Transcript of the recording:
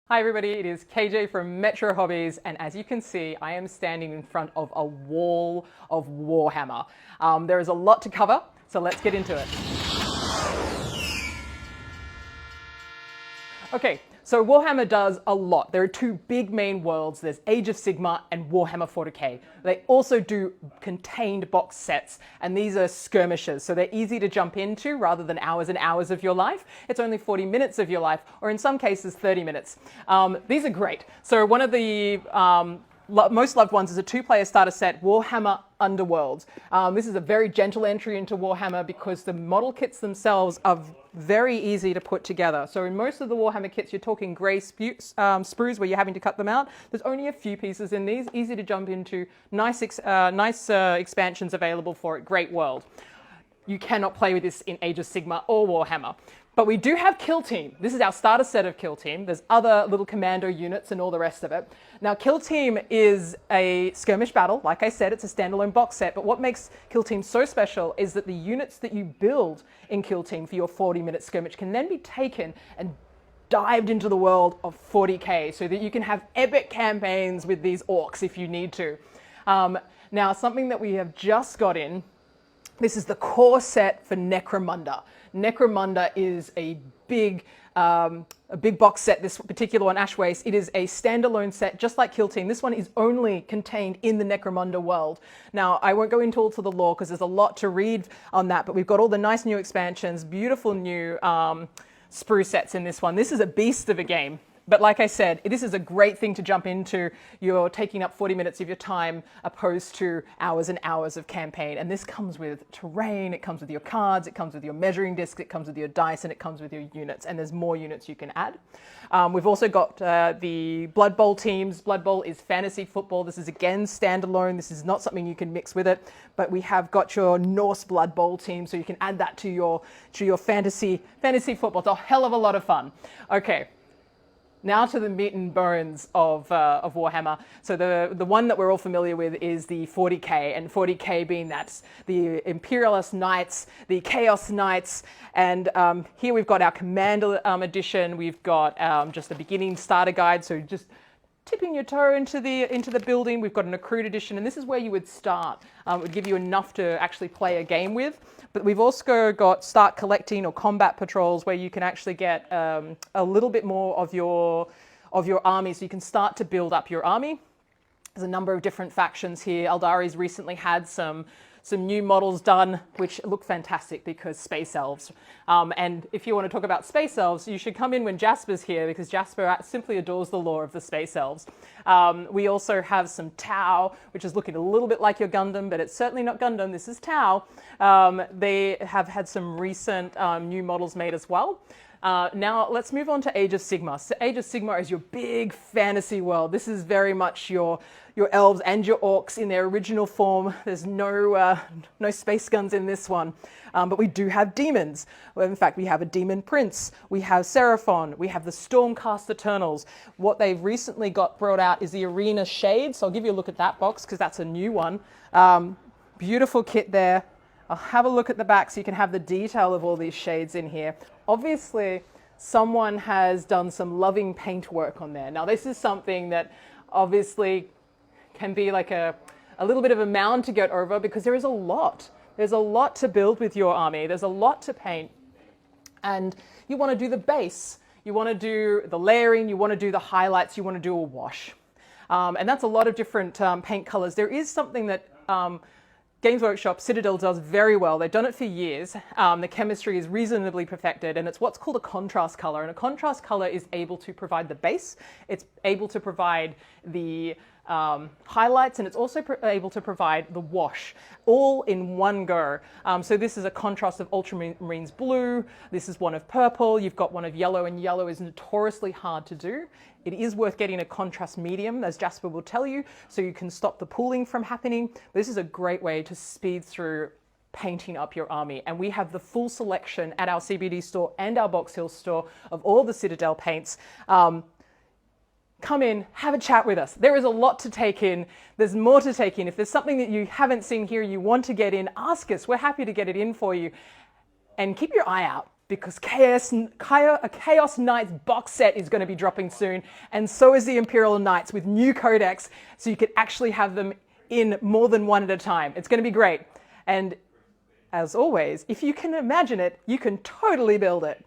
Hi everybody, it is Kayjay from Metro Hobbies, and as you can see, I am standing in front of a wall of Warhammer. There is a lot to cover, so let's get into it. Okay, so Warhammer does a lot. There are two big main worlds. There's Age of Sigmar and Warhammer 40k. They also do contained box sets, and these are skirmishes, so they're easy to jump into rather than hours and hours of your life. It's only 40 minutes of your life, or in some cases 30 minutes. These are great. So one of the most loved ones is a two-player starter set, Warhammer Underworld. This is a very gentle entry into Warhammer because the model kits themselves are very easy to put together. So in most of the Warhammer kits, you're talking grey sprues where you're having to cut them out. There's only a few pieces in these, easy to jump into, nice expansions available for it, great world. You cannot play with this in Age of Sigmar or Warhammer. But we do have Kill Team. This is our starter set of Kill Team. There's other little commando units and all the rest of it. Now, Kill Team is a skirmish battle. Like I said, it's a standalone box set. But what makes Kill Team so special is that the units that you build in Kill Team for your 40-minute skirmish can then be taken and dived into the world of 40k so that you can have epic campaigns with these orcs if you need to. Now, something that we have just got in, this is the core set for Necromunda. Necromunda is a big box set, this particular one, Ash Waste. It is a standalone set, just like Kill Team. This one is only contained in the Necromunda world. Now, I won't go into all to the lore because there's a lot to read on that, but we've got all the nice new expansions, beautiful new sprue sets in this one. This is a beast of a game. But like I said, this is a great thing to jump into. You're taking up 40 minutes of your time opposed to hours and hours of campaign. And this comes with terrain, it comes with your cards, it comes with your measuring discs, it comes with your dice, and it comes with your units. And there's more units you can add. We've also got the Blood Bowl teams. Blood Bowl is fantasy football. This is again standalone. This is not something you can mix with it. But we have got your Norse Blood Bowl team, so you can add that to your fantasy football. It's a hell of a lot of fun. Okay. Now to the meat and bones of Warhammer. So the one that we're all familiar with is the 40k, and 40k being that's the Imperialist Knights, the Chaos Knights, and here we've got our Commander edition. We've got just a beginning starter guide, so just tipping your toe into the building. We've got an accrued edition, and this is where you would start. It would give you enough to actually play a game with. But we've also got start collecting or combat patrols where you can actually get a little bit more of your army, so you can start to build up your army. There's a number of different factions here. Eldari's recently had some new models done, which look fantastic because space elves. And if you want to talk about space elves, you should come in when Jasper's here because Jasper simply adores the lore of the space elves. We also have some Tau, which is looking a little bit like your Gundam, but it's certainly not Gundam. This is Tau. They have had some recent new models made as well. Now let's move on to Age of Sigmar. So Age of Sigmar is your big fantasy world. This is very much your elves and your orcs in their original form. There's no space guns in this one, but we do have demons. Well, in fact, we have a demon prince. We have Seraphon. We have the Stormcast Eternals. What they've recently got brought out is the Arena Shade. So I'll give you a look at that box because that's a new one. Beautiful kit there. I'll have a look at the back so you can have the detail of all these shades in here. Obviously, someone has done some loving paint work on there. Now, this is something that obviously can be like a little bit of a mound to get over because there is a lot. There's a lot to build with your army. There's a lot to paint. And you want to do the base. You want to do the layering. You want to do the highlights. You want to do a wash. And that's a lot of different paint colors. There is something that Games Workshop, Citadel does very well. They've done it for years. The chemistry is reasonably perfected, and it's what's called a contrast color. And a contrast color is able to provide the base. It's able to provide the highlights, and it's also able to provide the wash, all in one go. So this is a contrast of ultramarines blue. This is one of purple. You've got one of yellow, and yellow is notoriously hard to do. It is worth getting a contrast medium, as Jasper will tell you, so you can stop the pooling from happening. This is a great way to speed through painting up your army. And we have the full selection at our CBD store and our Box Hill store of all the Citadel paints. Come in, have a chat with us. There is a lot to take in. There's more to take in. If there's something that you haven't seen here, you want to get in, ask us. We're happy to get it in for you. And keep your eye out. because a Chaos Knights box set is going to be dropping soon, and so is the Imperial Knights with new codex, so you could actually have them in more than one at a time. It's going to be great. And as always, if you can imagine it, you can totally build it.